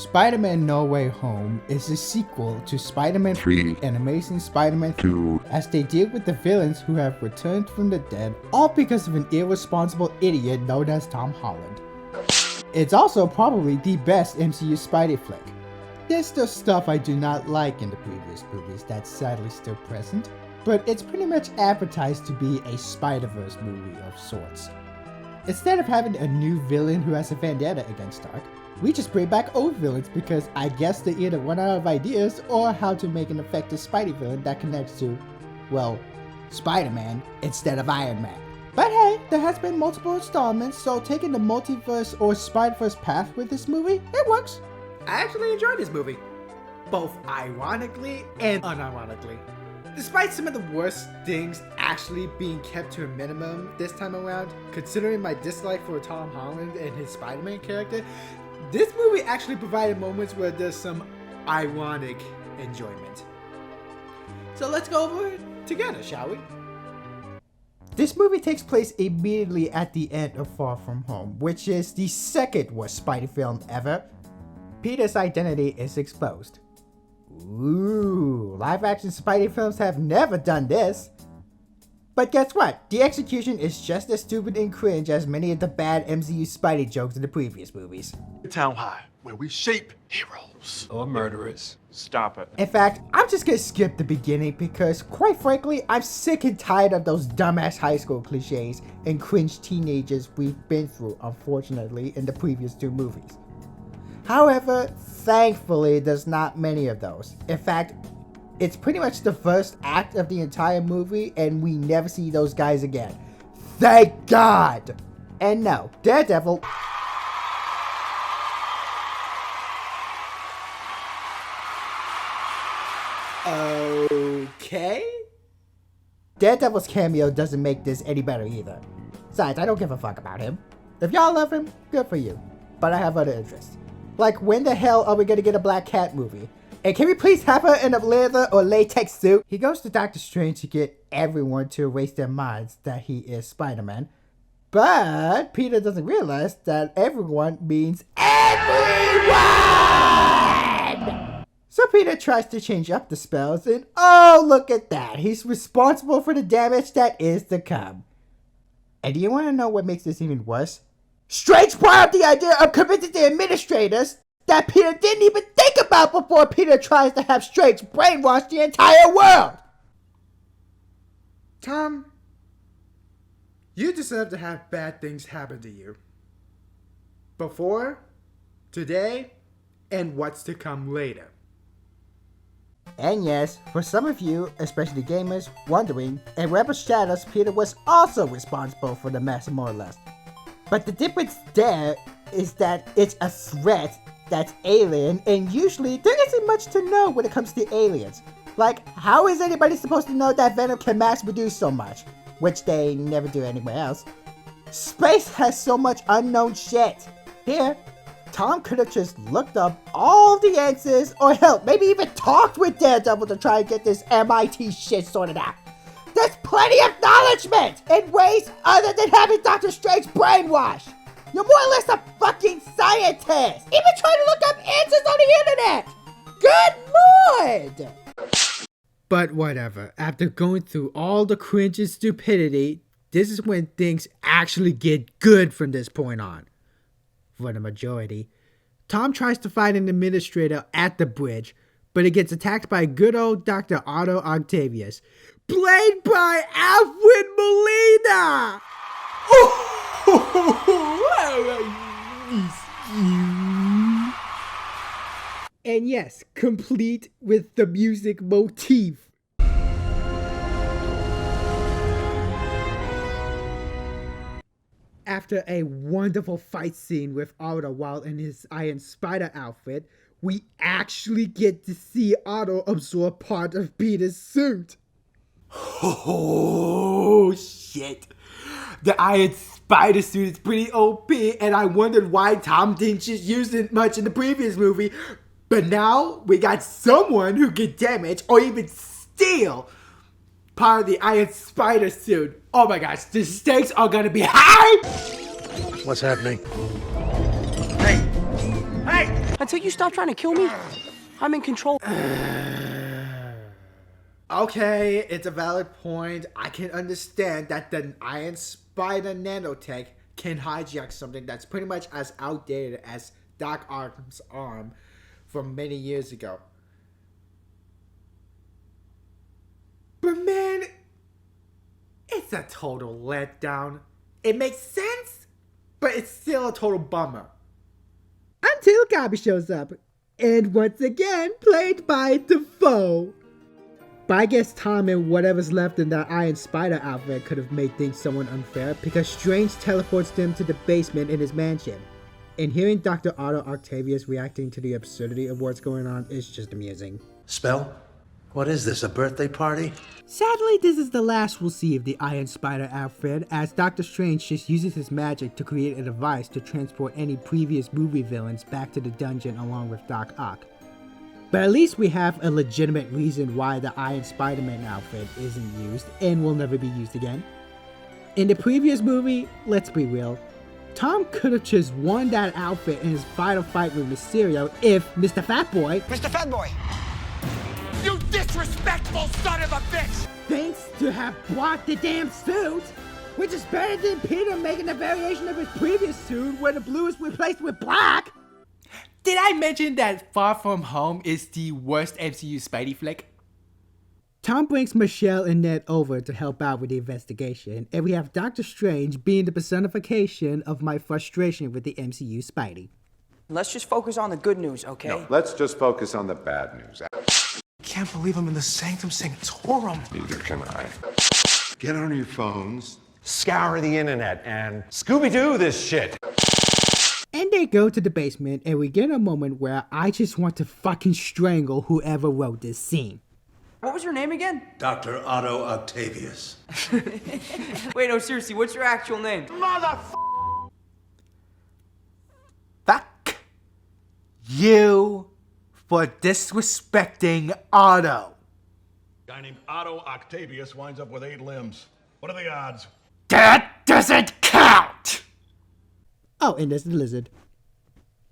Spider-Man No Way Home is a sequel to Spider-Man 3 and Amazing Spider-Man 2 as they deal with the villains who have returned from the dead, all because of an irresponsible idiot known as Tom Holland. It's also probably the best MCU Spidey flick. There's still stuff I do not like in the previous movies that's sadly still present, but it's pretty much advertised to be a Spider-Verse movie of sorts. Instead of having a new villain who has a vendetta against Stark, we just bring back old villains because I guess they either run out of ideas or how to make an effective Spidey villain that connects to, well, Spider-Man instead of Iron Man. But hey, there has been multiple installments, so taking the multiverse or Spider-Verse path with this movie, it works. I actually enjoyed this movie, both ironically and unironically. Despite some of the worst things actually being kept to a minimum this time around, considering my dislike for Tom Holland and his Spider-Man character, this movie actually provided moments where there's some ironic enjoyment. So let's go over it together, shall we? This movie takes place immediately at the end of Far From Home, which is the second worst Spidey film ever. Peter's identity is exposed. Ooh, live-action Spidey films have never done this. But guess what? The execution is just as stupid and cringe as many of the bad MCU Spidey jokes in the previous movies. Town High, where we shape heroes. Or murderers. Stop it. In fact, I'm just gonna skip the beginning because, quite frankly, I'm sick and tired of those dumbass high school cliches and cringe teenagers we've been through, unfortunately, in the previous two movies. However, thankfully, there's not many of those. In fact, it's pretty much the first act of the entire movie, and we never see those guys again. Thank God! And no, Daredevil... Okay? Daredevil's cameo doesn't make this any better either. Besides, I don't give a fuck about him. If y'all love him, good for you. But I have other interests. Like, when the hell are we gonna get a Black Cat movie? And can we please have her in a leather or latex suit? He goes to Doctor Strange to get everyone to erase their minds that he is Spider-Man. But Peter doesn't realize that everyone means everyone! So Peter tries to change up the spells and oh, look at that. He's responsible for the damage that is to come. And do you want to know what makes this even worse? Strange brought up the idea of convincing the administrators that Peter didn't even think about before Peter tries to have Strange brainwash the entire world. Tom, you deserve to have bad things happen to you. Before, today, and what's to come later. And yes, for some of you, especially gamers, wondering, in Rebel Shadows, Peter was also responsible for the mess more or less. But the difference there is that it's a threat that's alien, and usually there isn't much to know when it comes to aliens. Like, how is anybody supposed to know that Venom can mass produce so much? Which they never do anywhere else. Space has so much unknown shit. Here, Tom could have just looked up all the answers, or hell, maybe even talked with Daredevil to try and get this MIT shit sorted out. There's plenty of acknowledgement in ways other than having Doctor Strange brainwash. You're more or less a fucking scientist, even trying to look up answers on the internet. Good lord! But whatever, after going through all the cringe and stupidity, this is when things actually get good from this point on. For the majority, Tom tries to find an administrator at the bridge, but it gets attacked by good old Dr. Otto Octavius, played by Alfred Molina! And yes, complete with the music motif. After a wonderful fight scene with Otto while in his Iron Spider outfit, we actually get to see Otto absorb part of Peter's suit. Oh, shit. The Iron Spider suit is pretty OP, and I wondered why Tom didn't just use it much in the previous movie. But now, we got someone who can damage or even steal part of the Iron Spider suit. Oh my gosh, the stakes are gonna be high! What's happening? Hey! Hey! Until you stop trying to kill me, I'm in control. Okay, it's a valid point. I can understand that the Iron Spider nanotech can hijack something that's pretty much as outdated as Doc Ock's arm from many years ago. But man, it's a total letdown. It makes sense, but it's still a total bummer. Until Gabby shows up, and once again played by Defoe. But I guess Tom and whatever's left in that Iron Spider outfit could have made things somewhat unfair because Strange teleports them to the basement in his mansion. And hearing Dr. Otto Octavius reacting to the absurdity of what's going on is just amusing. Spell? What is this, a birthday party? Sadly, this is the last we'll see of the Iron Spider outfit, as Doctor Strange just uses his magic to create a device to transport any previous movie villains back to the dungeon along with Doc Ock. But at least we have a legitimate reason why the Iron Spider-Man outfit isn't used and will never be used again. In the previous movie, let's be real, Tom could have just won that outfit in his final fight with Mysterio if Mr. Fatboy, Mr. Fatboy! You disrespectful son of a bitch! thinks to have bought the damn suit, which is better than Peter making a variation of his previous suit where the blue is replaced with black. Did I mention that Far From Home is the worst MCU Spidey flick? Tom brings Michelle and Ned over to help out with the investigation, and we have Doctor Strange being the personification of my frustration with the MCU Spidey. Let's just focus on the good news, okay? No, let's just focus on the bad news. Can't believe I'm in the Sanctum Sanctorum. Neither can I. Get on your phones. Scour the internet and Scooby-Doo this shit. And they go to the basement, and we get a moment where I just want to fucking strangle whoever wrote this scene. What was your name again? Dr. Otto Octavius. Wait, no, seriously, what's your actual name? Fuck you for disrespecting Otto. Guy named Otto Octavius winds up with 8 limbs. What are the odds? That doesn't count! Oh, and there's the lizard,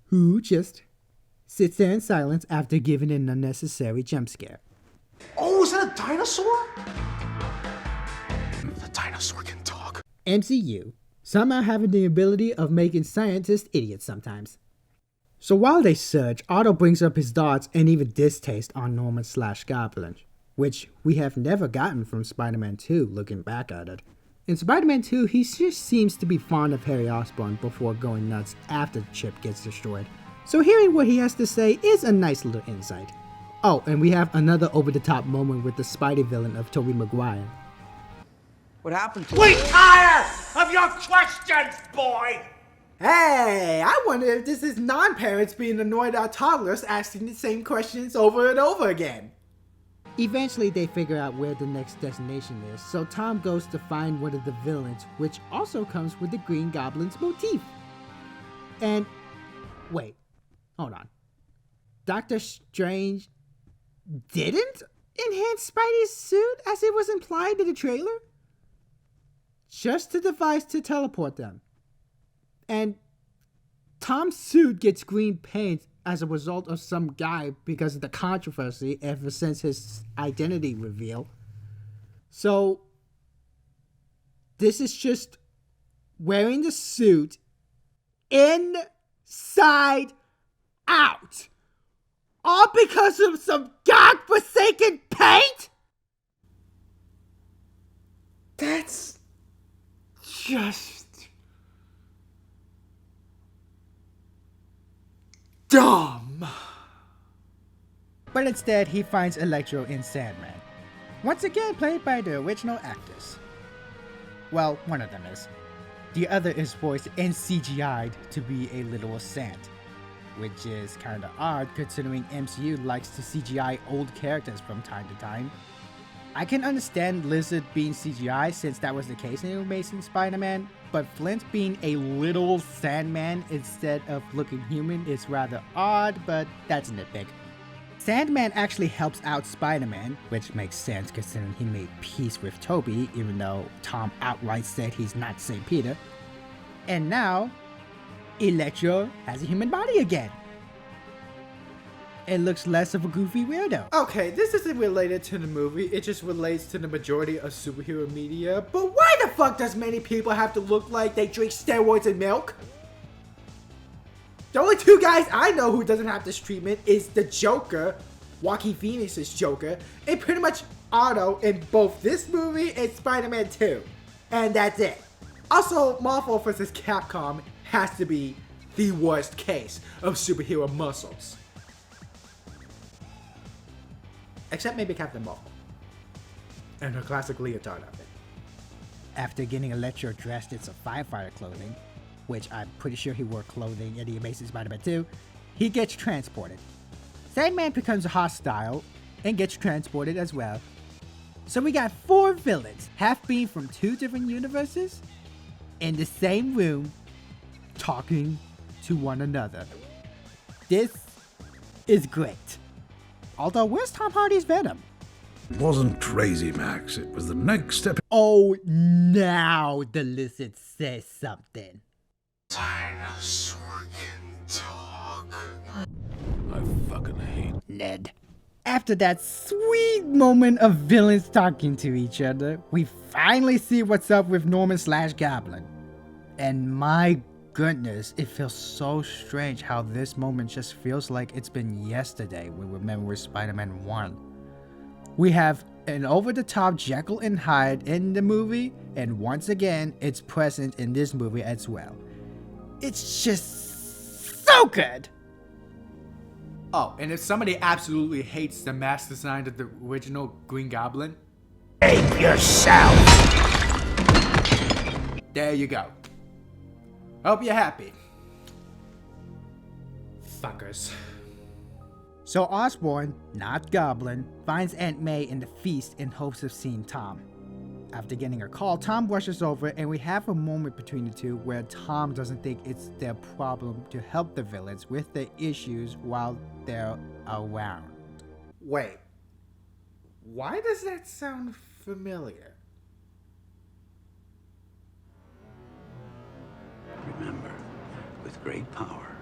who just sits there in silence after giving an unnecessary jump scare. Oh, is that a dinosaur? The dinosaur can talk. MCU, somehow having the ability of making scientists idiots sometimes. So while they search, Otto brings up his thoughts and even distaste on Norman/Goblin, which we have never gotten from Spider-Man 2 looking back at it. In Spider-Man 2, he just seems to be fond of Harry Osborn before going nuts after the chip gets destroyed. So hearing what he has to say is a nice little insight. Oh, and we have another over-the-top moment with the Spidey villain of Tobey Maguire. What happened to We tire of your questions, boy! Hey, I wonder if this is non-parents being annoyed at toddlers asking the same questions over and over again. Eventually, they figure out where the next destination is, so Tom goes to find one of the villains, which also comes with the Green Goblin's motif. And, wait, hold on. Doctor Strange didn't enhance Spidey's suit as it was implied in the trailer? Just the device to teleport them. And Tom's suit gets green paint as a result of some guy because of the controversy ever since his identity reveal. So, this is just wearing the suit inside out. All because of some godforsaken paint? That's just dumb. But instead, he finds Electro in Sandman. Once again played by the original actors. Well, one of them is. The other is voiced and CGI'd to be a literal sand, which is kinda odd considering MCU likes to CGI old characters from time to time. I can understand Lizard being CGI since that was the case in Amazing Spider-Man, but Flint being a little Sandman instead of looking human is rather odd, but that's a nitpick. Sandman actually helps out Spider-Man, which makes sense considering he made peace with Tobey, even though Tom outright said he's not St. Peter. And now, Electro has a human body again. and looks less of a goofy weirdo. Okay, this isn't related to the movie, it just relates to the majority of superhero media. But why the fuck does many people have to look like they drink steroids and milk? The only two guys I know who doesn't have this treatment is the Joker, Joaquin Phoenix's Joker, and pretty much Otto in both this movie and Spider-Man 2. And that's it. Also, Marvel vs. Capcom has to be the worst case of superhero muscles. Except maybe Captain Marvel. And her classic leotard outfit. After getting Electro dressed in some firefighter clothing, which I'm pretty sure he wore clothing in the Amazing Spider-Man 2, he gets transported. Sandman becomes hostile and gets transported as well. So we got 4 villains, half being from 2 different universes, in the same room, talking to one another. This is great. Although, where's Tom Hardy's Venom? It wasn't crazy, Max. It was the next step. Oh, now the lizard says something. Dinosaur can talk. I fucking hate Ned. After that sweet moment of villains talking to each other, we finally see what's up with Norman/Goblin. And my goodness, it feels so strange how this moment just feels like it's been yesterday when we remember Spider-Man 1. We have an over-the-top Jekyll and Hyde in the movie, and once again, it's present in this movie as well. It's just so good! Oh, and if somebody absolutely hates the mask design of the original Green Goblin, Hate yourself! there you go. Hope you're happy. Fuckers. So Osborn, not Goblin, finds Aunt May in the feast in hopes of seeing Tom. After getting her call, Tom rushes over and we have a moment between the two where Tom doesn't think it's their problem to help the villains with their issues while they're around. Wait. Why does that sound familiar? Remember, with great power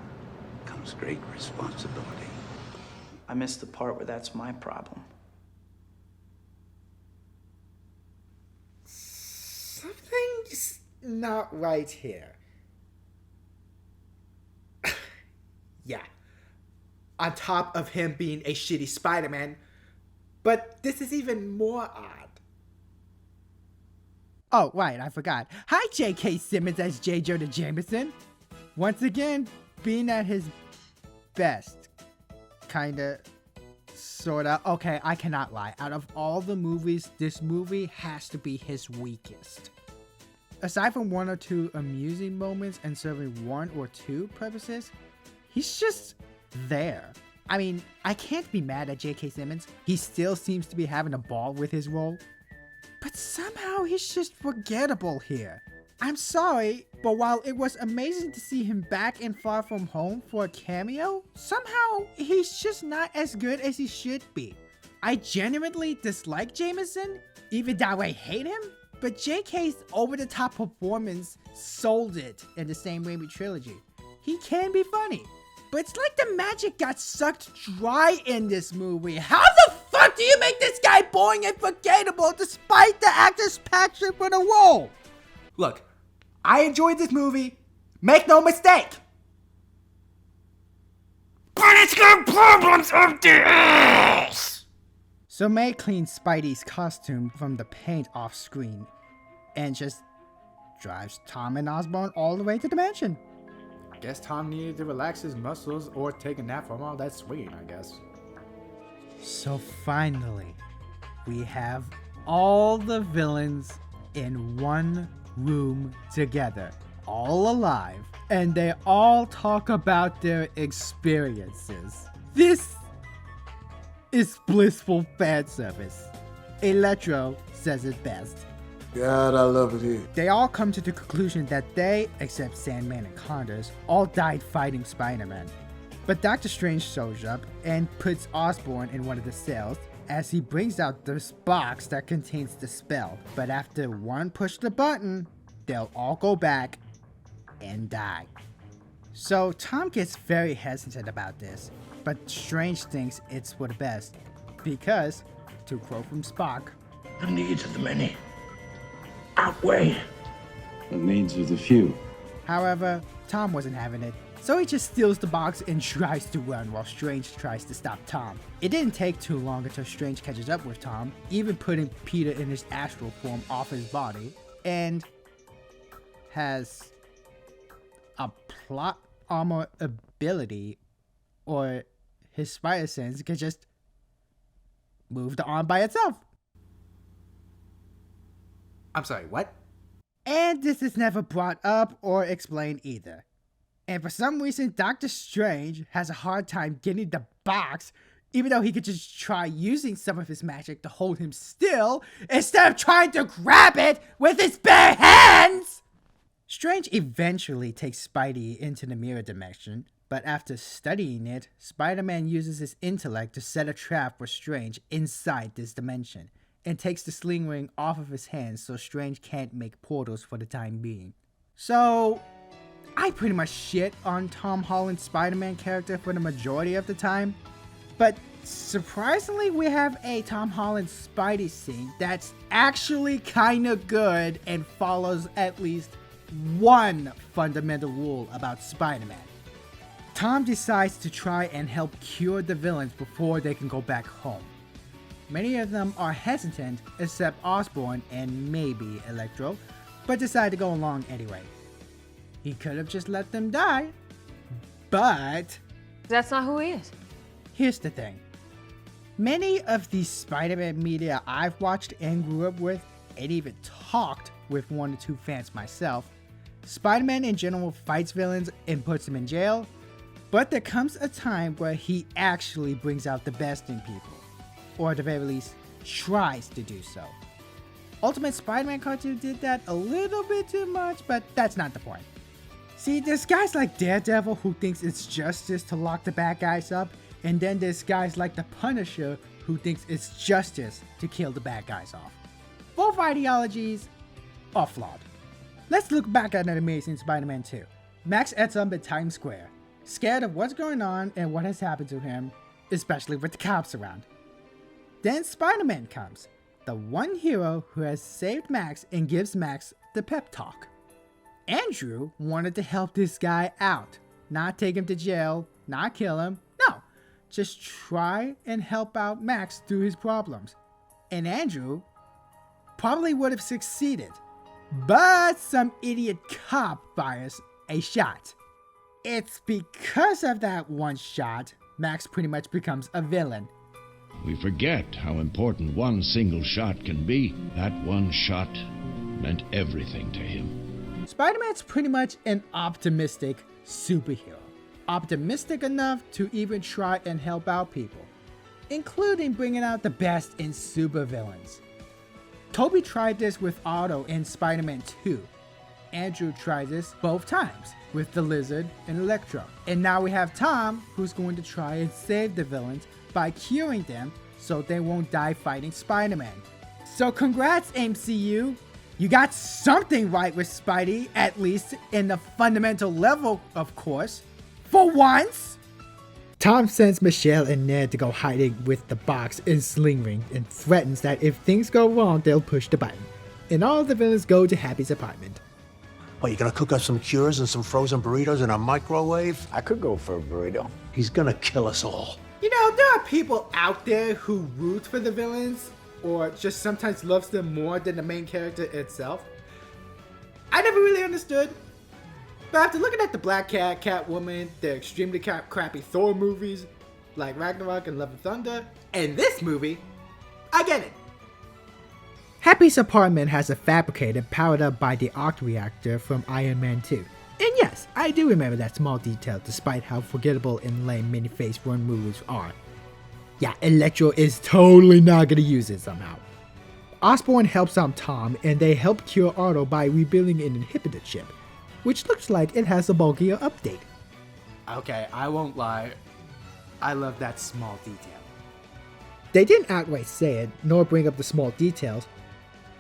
comes great responsibility. I missed the part where that's my problem. Something's not right here. Yeah. On top of him being a shitty Spider-Man, but this is even more odd. Oh, right, I forgot. Hi, J.K. Simmons as J. Jonah Jameson. Once again, being at his best. Kinda, sorta. Okay, I cannot lie. Out of all the movies, this movie has to be his weakest. Aside from 1 or 2 amusing moments and serving 1 or 2 purposes, he's just there. I mean, I can't be mad at J.K. Simmons. He still seems to be having a ball with his role. But somehow he's just forgettable here. I'm sorry, but while it was amazing to see him back in Far From Home for a cameo, somehow he's just not as good as he should be. I genuinely dislike Jameson, even though I hate him, but JK's over-the-top performance sold it in the Sam Raimi trilogy. He can be funny, but it's like the magic got sucked dry in this movie. How the fuck do you make this guy boring and forgettable despite the actor's passion for the role? Look, I enjoyed this movie. Make no mistake. But it's got problems up the ass! So May cleans Spidey's costume from the paint off screen and just drives Tom and Osborn all the way to the mansion. I guess Tom needed to relax his muscles or take a nap from all that swinging, I guess. So finally, we have all the villains in one room together, all alive, and they all talk about their experiences. This is blissful fan service. Electro says it best. God, I love it here. They all come to the conclusion that they, except Sandman and Condors, all died fighting Spider-Man. But Doctor Strange shows up and puts Osborn in one of the cells as he brings out this box that contains the spell. But after one push the button, they'll all go back and die. So Tom gets very hesitant about this, but Strange thinks it's for the best. Because, to quote from Spock, The needs of the many outweigh The needs of the few. However, Tom wasn't having it, so he just steals the box and tries to run while Strange tries to stop Tom. It didn't take too long until Strange catches up with Tom, even putting Peter in his astral form off his body, and has a plot armor ability, or his spider sense can just move the arm by itself. I'm sorry, what? And this is never brought up or explained either. And for some reason, Doctor Strange has a hard time getting the box, even though he could just try using some of his magic to hold him still, instead of trying to grab it with his bare hands! Strange eventually takes Spidey into the mirror dimension, but after studying it, Spider-Man uses his intellect to set a trap for Strange inside this dimension, and takes the sling ring off of his hands so Strange can't make portals for the time being. So, I pretty much shit on Tom Holland's Spider-Man character for the majority of the time, but surprisingly we have a Tom Holland Spidey scene that's actually kinda good and follows at least one fundamental rule about Spider-Man. Tom decides to try and help cure the villains before they can go back home. Many of them are hesitant, except Osborn and maybe Electro, but decide to go along anyway. He could have just let them die, but That's not who he is. here's the thing. Many of the Spider-Man media I've watched and grew up with, and even talked with 1 or 2 fans myself, Spider-Man in general fights villains and puts them in jail, but there comes a time where he actually brings out the best in people, or at the very least, tries to do so. Ultimate Spider-Man cartoon did that a little bit too much, but that's not the point. See, there's guys like Daredevil who thinks it's justice to lock the bad guys up, and then there's guys like the Punisher who thinks it's justice to kill the bad guys off. Both ideologies are flawed. Let's look back at an Amazing Spider-Man 2. Max ends up in Times Square, scared of what's going on and what has happened to him, especially with the cops around. Then Spider-Man comes, the one hero who has saved Max and gives Max the pep talk. Andrew wanted to help this guy out, not take him to jail, not kill him, no, just try and help out Max through his problems. And Andrew probably would have succeeded, but some idiot cop fires a shot. It's because of that one shot, Max pretty much becomes a villain. We forget how important one single shot can be. That one shot meant everything to him. Spider-Man's pretty much an optimistic superhero. Optimistic enough to even try and help out people, including bringing out the best in supervillains. Tobey tried this with Otto in Spider-Man 2. Andrew tried this both times with the Lizard and Electro. And now we have Tom, who's going to try and save the villains by curing them so they won't die fighting Spider-Man. So congrats, MCU! You got something right with Spidey, at least in the fundamental level, of course. For once! Tom sends Michelle and Ned to go hiding with the box in Sling Ring and threatens that if things go wrong, they'll push the button. And all the villains go to Happy's apartment. What, you gonna cook up some cures and some frozen burritos in a microwave? I could go for a burrito. He's gonna kill us all. You know, there are people out there who root for the villains, or just sometimes loves them more than the main character itself. I never really understood. But after looking at the Black Cat, Catwoman, the extremely crappy Thor movies, like Ragnarok and Love and Thunder, and this movie, I get it. Happy's apartment has a fabricator powered up by the arc reactor from Iron Man 2. And yes, I do remember that small detail despite how forgettable and lame many Phase 1 movies are. Yeah, Electro is totally not gonna use it somehow. Osborn helps out Tom and they help cure Otto by rebuilding an inhibitor chip, which looks like it has a bulkier update. Okay, I won't lie. I love that small detail. They didn't outright say it, nor bring up the small details,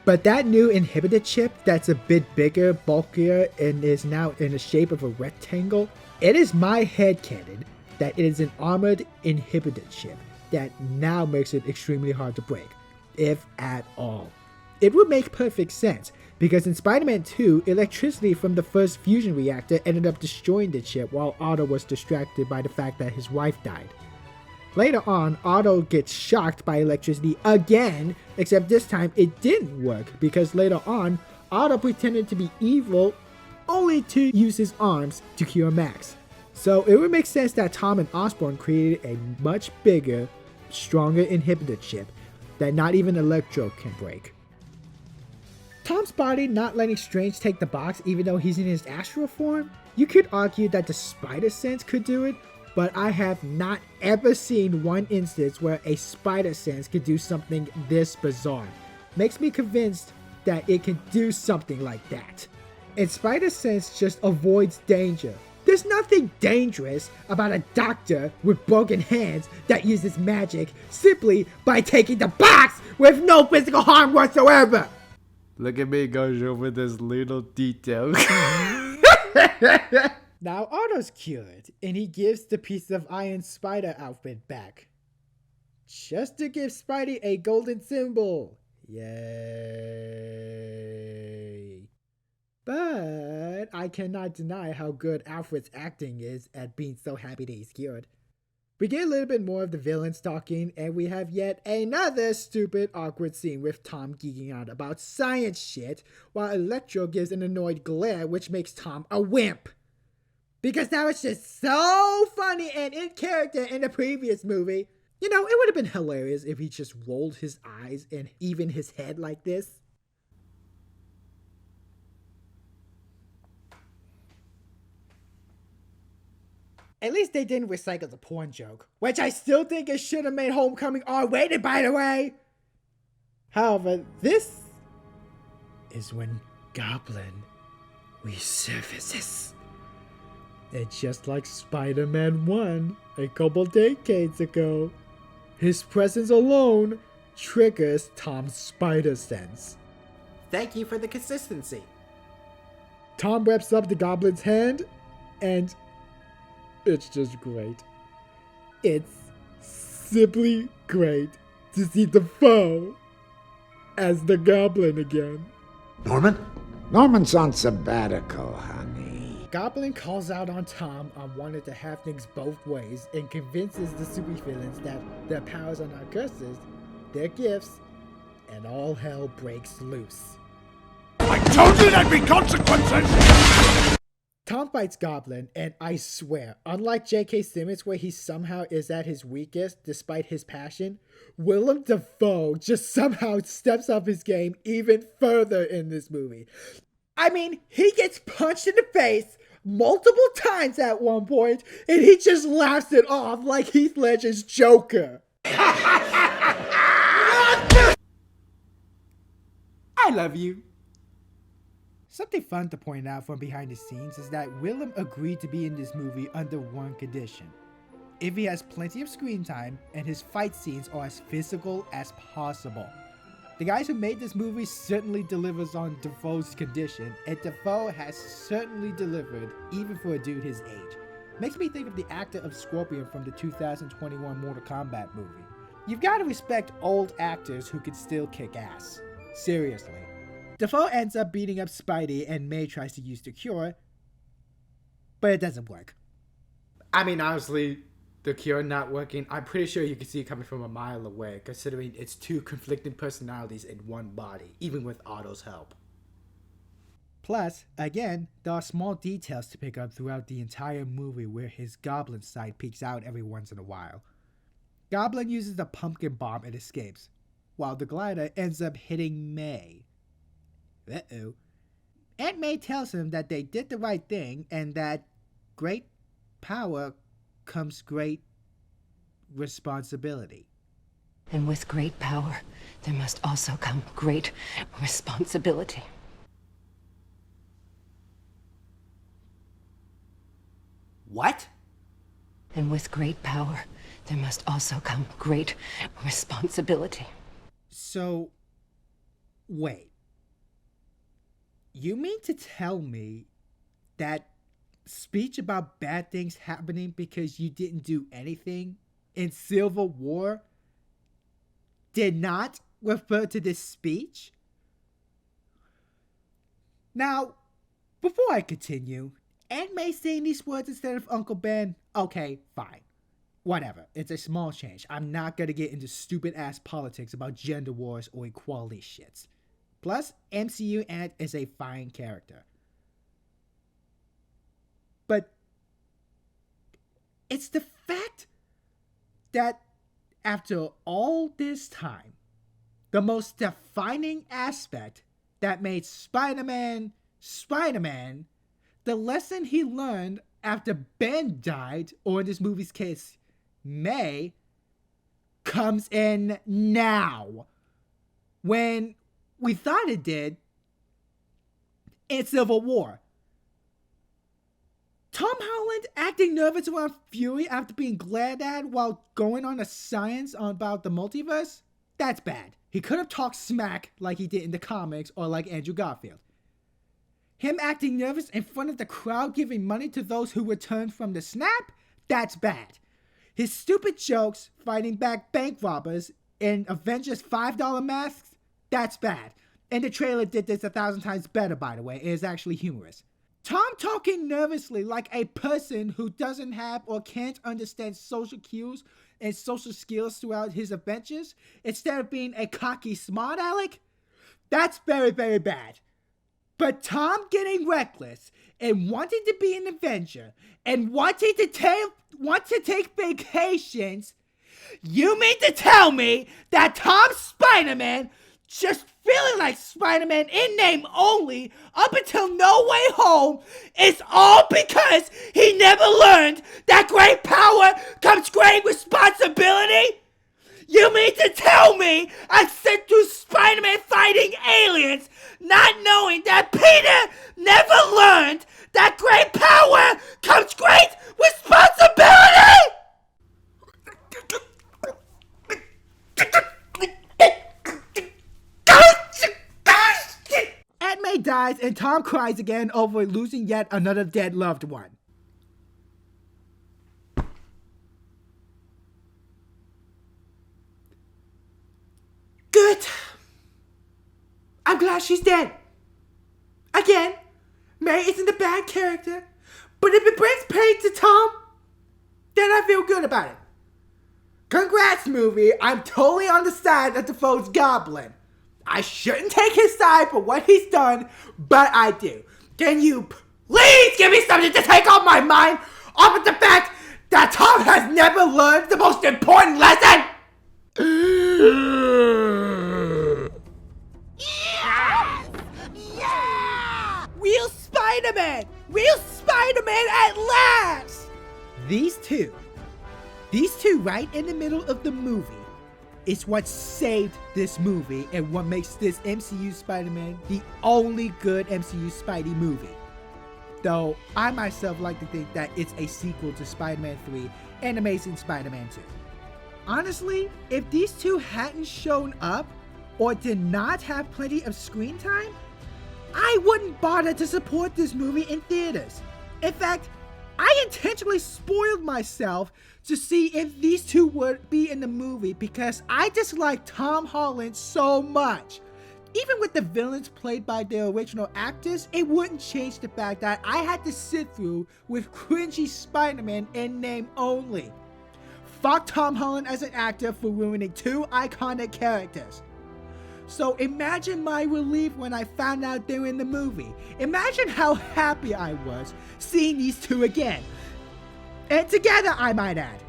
but that new inhibitor chip that's a bit bigger, bulkier, and is now in the shape of a rectangle, it is my headcanon that it is an armored inhibited chip that now makes it extremely hard to break, if at all. It would make perfect sense, because in Spider-Man 2, electricity from the first fusion reactor ended up destroying the chip while Otto was distracted by the fact that his wife died. Later on, Otto gets shocked by electricity again, except this time it didn't work, because later on, Otto pretended to be evil only to use his arms to cure Max. So it would make sense that Tom and Osborn created a much bigger, stronger inhibitor chip that not even Electro can break. Tom's body not letting Strange take the box even though he's in his astral form? You could argue that the spider sense could do it, but I have not ever seen one instance where a spider sense could do something this bizarre. Makes me convinced that it can do something like that. And spider sense just avoids danger. There's nothing dangerous about a doctor with broken hands that uses magic simply by taking the box with no physical harm whatsoever. Look at me goes over this little detail. Now Otto's cured, and he gives the piece of Iron Spider outfit back. Just to give Spidey a golden symbol. Yay. But I cannot deny how good Alfred's acting is at being so happy that he's cured. We get a little bit more of the villains talking, and we have yet another stupid, awkward scene with Tom geeking out about science shit, while Electro gives an annoyed glare which makes Tom a wimp. Because that was just so funny and in character in the previous movie. You know, it would have been hilarious if he just rolled his eyes and even his head like this. At least they didn't recycle the porn joke, which I still think it should have made Homecoming R-rated, by the way. However, this is when Goblin resurfaces. And just like Spider-Man 1 a couple decades ago, his presence alone triggers Tom's spider sense. Thank you for the consistency. Tom wraps up the Goblin's hand, and it's just great. It's simply great to see the foe as the Goblin again. Norman? Norman's on sabbatical, honey. Goblin calls out on Tom on wanting to have things both ways and convinces the supervillains that their powers are not curses, they're gifts, and all hell breaks loose. I told you there'd be consequences! Tom fights Goblin, and I swear, unlike J.K. Simmons where he somehow is at his weakest despite his passion, Willem Dafoe just somehow steps up his game even further in this movie. I mean, he gets punched in the face multiple times at one point, and he just laughs it off like Heath Ledger's Joker. I love you. Something fun to point out from behind the scenes is that Willem agreed to be in this movie under one condition. If he has plenty of screen time and his fight scenes are as physical as possible. The guys who made this movie certainly delivers on Dafoe's condition, and Dafoe has certainly delivered even for a dude his age. Makes me think of the actor of Scorpion from the 2021 Mortal Kombat movie. You've got to respect old actors who can still kick ass. Seriously. Dafoe ends up beating up Spidey, and May tries to use the cure, but it doesn't work. I mean, honestly, the cure not working, I'm pretty sure you can see it coming from a mile away, considering it's two conflicting personalities in one body, even with Otto's help. Plus, again, there are small details to pick up throughout the entire movie where his Goblin side peeks out every once in a while. Goblin uses the pumpkin bomb and escapes, while the glider ends up hitting May. Uh-oh. Aunt May tells him that they did the right thing and that great power comes great responsibility. And with great power, there must also come great responsibility. What? And with great power, there must also come great responsibility. So, wait. You mean to tell me that speech about bad things happening because you didn't do anything in Civil War did not refer to this speech? Now, before I continue, Aunt May saying these words instead of Uncle Ben, okay, fine. Whatever, it's a small change. I'm not gonna get into stupid ass politics about gender wars or equality shits. Plus, MCU Aunt is a fine character. But it's the fact that after all this time, the most defining aspect that made Spider-Man Spider-Man, the lesson he learned after Ben died, or in this movie's case, May, comes in now. When we thought it did in Civil War. Tom Holland acting nervous around Fury after being glared at while going on a science about the multiverse? That's bad. He could have talked smack like he did in the comics or like Andrew Garfield. Him acting nervous in front of the crowd giving money to those who returned from the snap? That's bad. His stupid jokes fighting back bank robbers in Avengers $5 masks? That's bad. And the trailer did this 1,000 times better, by the way. It is actually humorous. Tom talking nervously like a person who doesn't have or can't understand social cues and social skills throughout his adventures, instead of being a cocky smart aleck? That's very, very bad. But Tom getting reckless and wanting to be an Avenger and wanting to take vacations, you mean to tell me that Tom Spider-Man, just feeling like Spider-Man in name only up until No Way Home, is all because he never learned that great power comes great responsibility? You mean to tell me I sent through Spider-Man fighting aliens, not knowing that Peter never learned that great power comes great responsibility? Aunt May dies and Tom cries again over losing yet another dead loved one. Good. I'm glad she's dead. Again, May isn't a bad character, but if it brings pain to Tom, then I feel good about it. Congrats, movie. I'm totally on the side of the foe's goblin. I shouldn't take his side for what he's done, but I do. Can you please give me something to take off my mind off of the fact that Tom has never learned the most important lesson? Yes! Yeah! Real Spider-Man! Real Spider-Man at last! These two right in the middle of the movie is what saved this movie and what makes this MCU Spider-Man the only good MCU Spidey movie. Though I myself like to think that it's a sequel to Spider-Man 3 and Amazing Spider-Man 2. Honestly, if these two hadn't shown up or did not have plenty of screen time, I wouldn't bother to support this movie in theaters. In fact, I intentionally spoiled myself to see if these two would be in the movie because I dislike Tom Holland so much. Even with the villains played by their original actors, it wouldn't change the fact that I had to sit through with cringy Spider-Man in name only. Fuck Tom Holland as an actor for ruining two iconic characters. So imagine my relief when I found out they were in the movie. Imagine how happy I was seeing these two again. And together, I might add.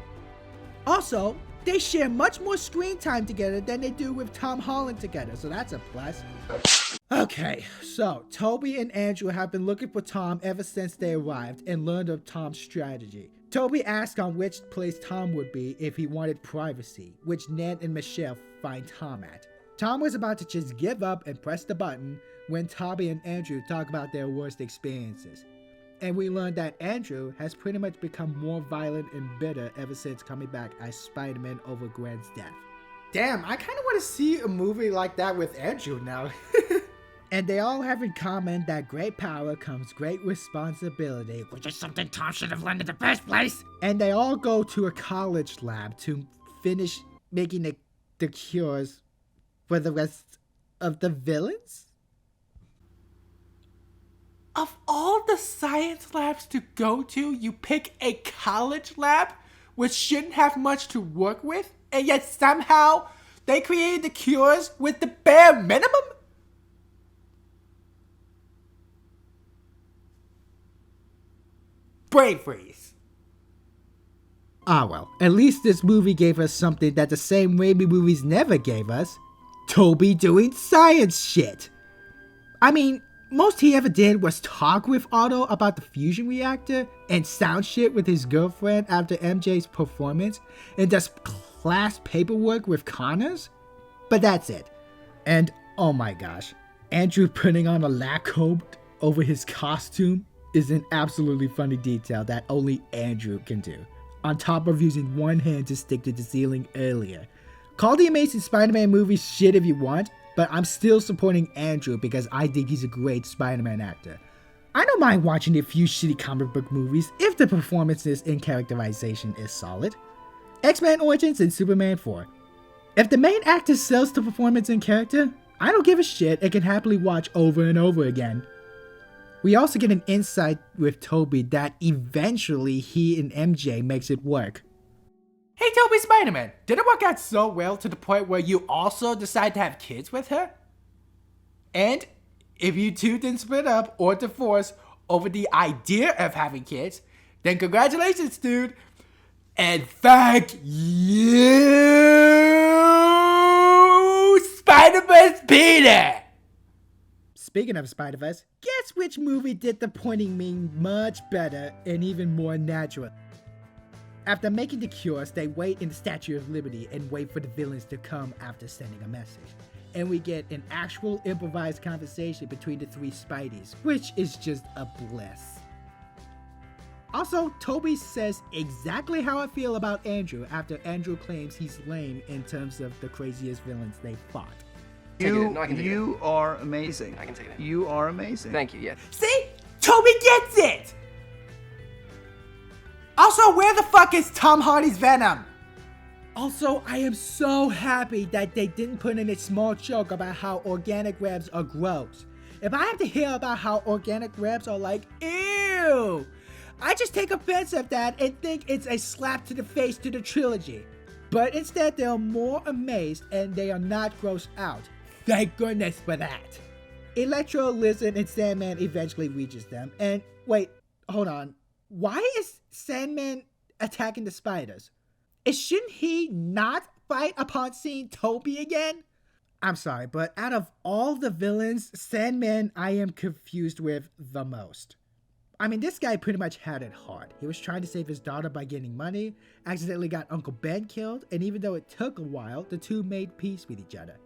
Also, they share much more screen time together than they do with Tom Holland together, so that's a plus. Okay, so Tobey and Andrew have been looking for Tom ever since they arrived and learned of Tom's strategy. Tobey asked on which place Tom would be if he wanted privacy, which Ned and Michelle find Tom at. Tom was about to just give up and press the button when Tobey and Andrew talk about their worst experiences. And we learned that Andrew has pretty much become more violent and bitter ever since coming back as Spider-Man over Gwen's death. Damn, I kind of want to see a movie like that with Andrew now. And they all have in common that great power comes great responsibility, which is something Tom should have learned in the first place. And they all go to a college lab to finish making the cures for the rest of the villains? Of all the science labs to go to, you pick a college lab, which shouldn't have much to work with, and yet somehow they created the cures with the bare minimum? Brain freeze. Ah well, at least this movie gave us something that the same Raimi movies never gave us. Tobey doing science shit. I mean, most he ever did was talk with Otto about the fusion reactor and sound shit with his girlfriend after MJ's performance and does class paperwork with Connors. But that's it. And oh my gosh, Andrew putting on a lab coat over his costume is an absolutely funny detail that only Andrew can do, on top of using one hand to stick to the ceiling earlier. Call the Amazing Spider-Man movie shit if you want, but I'm still supporting Andrew because I think he's a great Spider-Man actor. I don't mind watching a few shitty comic book movies if the performances and characterization is solid. X-Men Origins and Superman 4. If the main actor sells the performance and character, I don't give a shit and can happily watch over and over again. We also get an insight with Tobey that eventually he and MJ makes it work. Hey Tobey Spider-Man, did it work out so well to the point where you also decide to have kids with her? And if you two didn't split up or divorce over the idea of having kids, then congratulations, dude. And thank you, Spider-Verse Peter! Speaking of Spider-Verse, guess which movie did the pointing meme much better and even more natural? After making the cures, they wait in the Statue of Liberty and wait for the villains to come after sending a message. And we get an actual improvised conversation between the three Spideys, which is just a bliss. Also, Tobey says exactly how I feel about Andrew after Andrew claims he's lame in terms of the craziest villains they fought. You are amazing. I can take it. You are amazing. Thank you, yeah. See? Tobey gets it! Also, where the fuck is Tom Hardy's Venom? Also, I am so happy that they didn't put in a small joke about how organic webs are gross. If I have to hear about how organic webs are like, ew, I just take offense at that and think it's a slap to the face to the trilogy. But instead, they are more amazed and they are not grossed out. Thank goodness for that. Electro, Lizard, and Sandman eventually reaches them. And wait, hold on. Why is Sandman attacking the spiders? Shouldn't he not fight upon seeing Tobey again? I'm sorry, but out of all the villains, Sandman I am confused with the most. I mean, this guy pretty much had it hard. He was trying to save his daughter by getting money, accidentally got Uncle Ben killed, and even though it took a while, the two made peace with each other.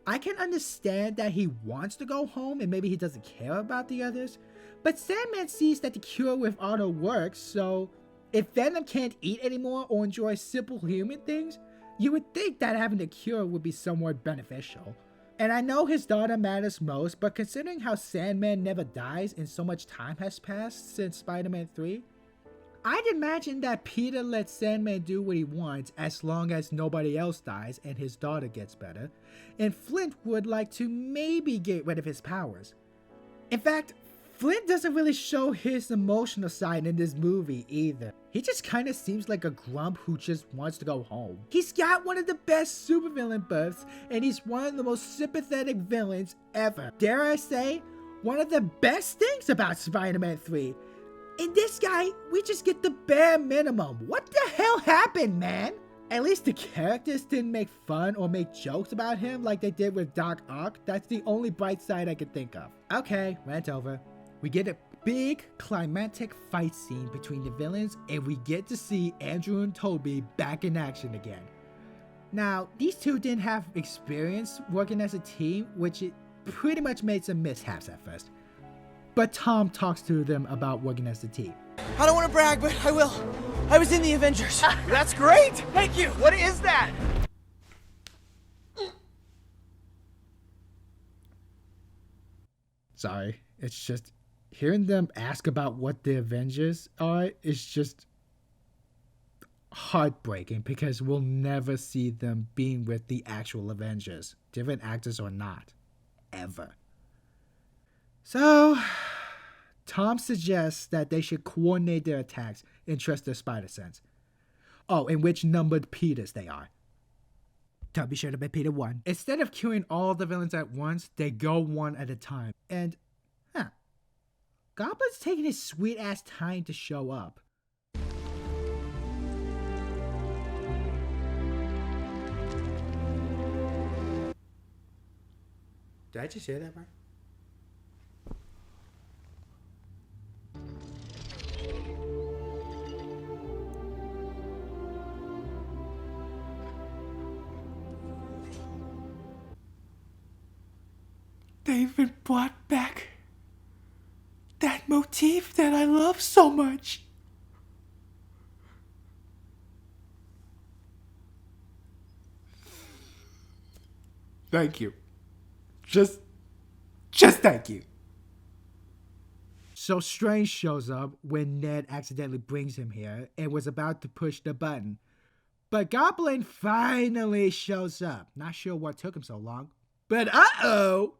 I can understand that he wants to go home and maybe he doesn't care about the others, but Sandman sees that the cure with Otto works, so if Venom can't eat anymore or enjoy simple human things, you would think that having the cure would be somewhat beneficial. And I know his daughter matters most, but considering how Sandman never dies and so much time has passed since Spider-Man 3, I'd imagine that Peter lets Sandman do what he wants as long as nobody else dies and his daughter gets better, and Flint would like to maybe get rid of his powers. In fact, Flint doesn't really show his emotional side in this movie either. He just kinda seems like a grump who just wants to go home. He's got one of the best supervillain births, and he's one of the most sympathetic villains ever. Dare I say, one of the best things about Spider-Man 3. In this guy, we just get the bare minimum. What the hell happened, man? At least the characters didn't make fun or make jokes about him like they did with Doc Ock. That's the only bright side I could think of. Okay, rant over. We get a big climactic fight scene between the villains, and we get to see Andrew and Tobey back in action again. Now, these two didn't have experience working as a team, which it pretty much made some mishaps at first. But Tom talks to them about working as a team. I don't want to brag, but I will. I was in the Avengers. That's great! Thank you. What is that? Sorry, it's just hearing them ask about what the Avengers are is just heartbreaking because we'll never see them being with the actual Avengers, different actors or not, ever. So, Tom suggests that they should coordinate their attacks and trust their spider sense. Oh, and which numbered Peters they are. Tobey should have been Peter 1. Instead of killing all the villains at once, they go one at a time. And, Goblin's taking his sweet ass time to show up. Did I just hear that right? They even brought back that motif that I love so much. Thank you. Just thank you. So Strange shows up when Ned accidentally brings him here and was about to push the button. But Goblin finally shows up. Not sure what took him so long. But uh-oh!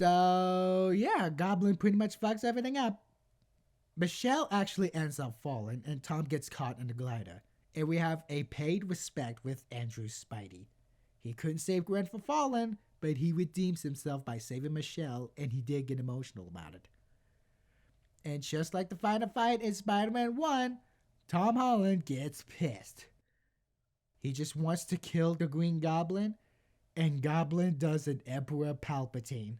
So, yeah, Goblin pretty much fucks everything up. Michelle actually ends up falling, and Tom gets caught in the glider. And we have a paid respect with Andrew's Spidey. He couldn't save Gwen from falling, but he redeems himself by saving Michelle, and he did get emotional about it. And just like the final fight in Spider-Man 1, Tom Holland gets pissed. He just wants to kill the Green Goblin, and Goblin does an Emperor Palpatine.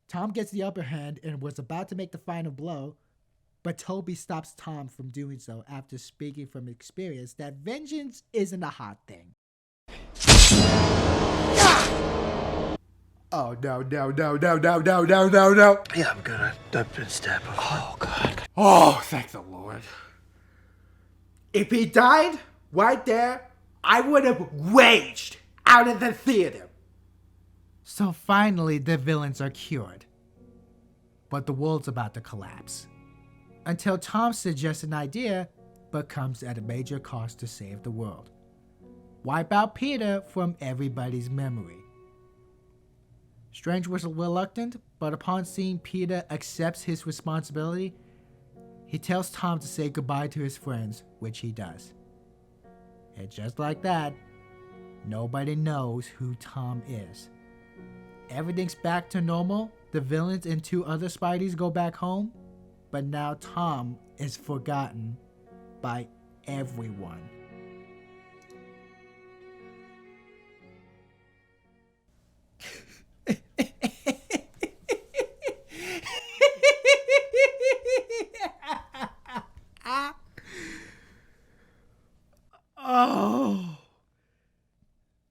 Tom gets the upper hand and was about to make the final blow, but Tobey stops Tom from doing so after speaking from experience that vengeance isn't a hot thing. Oh, no. Yeah, I'm good. I've been stabbed before. Oh, God. Oh, thank the Lord. If he died right there, I would have raged out of the theater. So finally, the villains are cured. But the world's about to collapse. Until Tom suggests an idea, but comes at a major cost to save the world. Wipe out Peter from everybody's memory. Strange was reluctant, but upon seeing Peter accepts his responsibility, he tells Tom to say goodbye to his friends, which he does. And just like that, nobody knows who Tom is. Everything's back to normal, the villains and 2 other Spideys go back home, but now Tom is forgotten by everyone. Oh,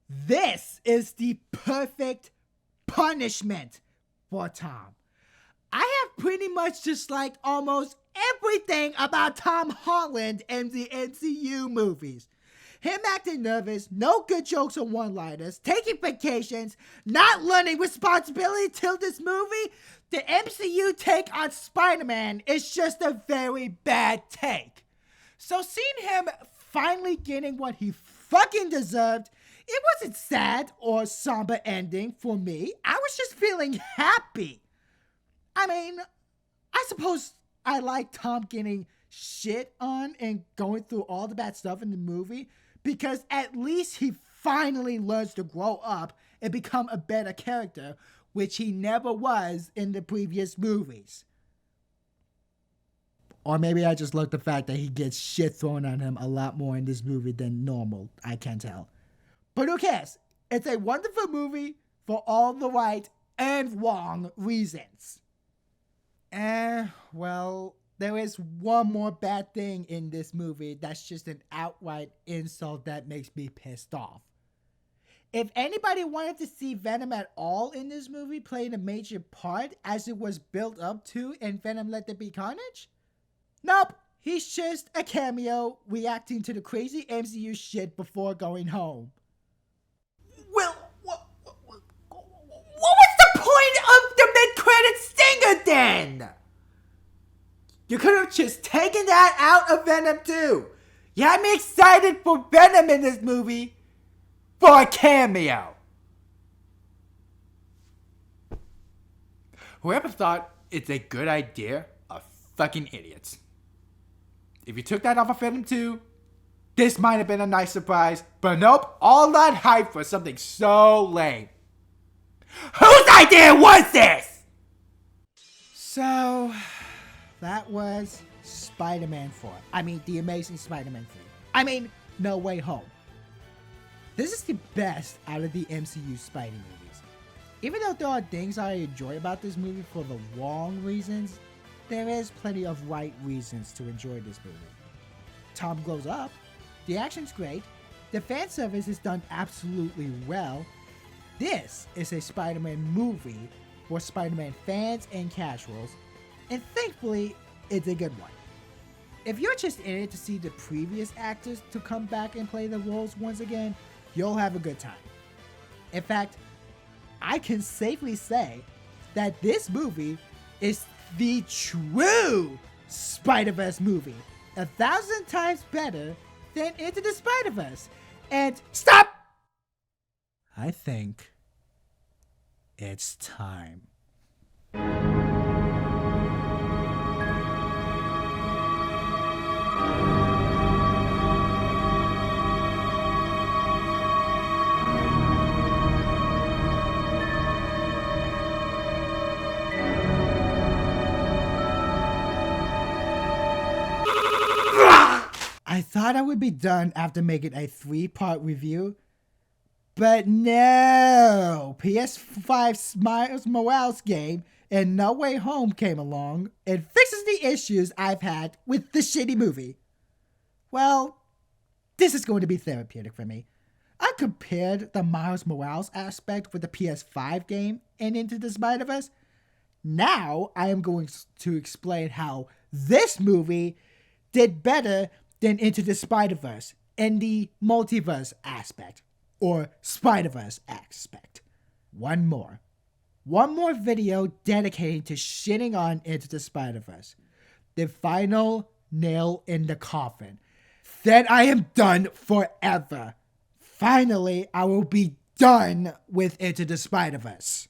this is the perfect punishment for Tom. I have pretty much disliked almost everything about Tom Holland and the MCU movies. Him acting nervous, no good jokes or one-liners, taking vacations, not learning responsibility till this movie. The MCU take on Spider-Man is just a very bad take. So seeing him finally getting what he fucking deserved, it wasn't sad or somber ending for me. I was just feeling happy. I mean, I suppose I like Tom getting shit on and going through all the bad stuff in the movie because at least he finally learns to grow up and become a better character, which he never was in the previous movies. Or maybe I just like the fact that he gets shit thrown on him a lot more in this movie than normal. I can't tell. But who cares? It's a wonderful movie for all the right and wrong reasons. Well, there is one more bad thing in this movie that's just an outright insult that makes me pissed off. If anybody wanted to see Venom at all in this movie playing a major part as it was built up to in Venom Let There Be Carnage, nope, he's just a cameo reacting to the crazy MCU shit before going home. Well, what was the credit stinger then! You could have just taken that out of Venom 2. You had me excited for Venom in this movie for a cameo. Whoever thought it's a good idea are fucking idiots. If you took that off of Venom 2, this might have been a nice surprise, but nope, all that hype for something so lame. Whose idea was this? So, that was Spider-Man 4. I mean, The Amazing Spider-Man 3. I mean, No Way Home. This is the best out of the MCU Spidey movies. Even though there are things I enjoy about this movie for the wrong reasons, there is plenty of right reasons to enjoy this movie. Tom grows up, the action's great, the fan service is done absolutely well. This is a Spider-Man movie for Spider-Man fans and casuals, and thankfully, it's a good one. If you're just in it to see the previous actors to come back and play the roles once again, you'll have a good time. In fact, I can safely say that this movie is the true Spider-Verse movie. 1,000 times better than Into the Spider-Verse. And stop! I think it's time. I thought I would be done after making a 3-part review, but no! PS5's Miles Morales game and No Way Home came along and fixes the issues I've had with the shitty movie. Well, this is going to be therapeutic for me. I compared the Miles Morales aspect with the PS5 game and Into the Spider-Verse. Now I am going to explain how this movie did better than Into the Spider-Verse and the multiverse aspect, or Spider-Verse aspect. One more video dedicated to shitting on Into the Spider-Verse. The final nail in the coffin. Then I am done forever. Finally, I will be done with Into the Spider-Verse.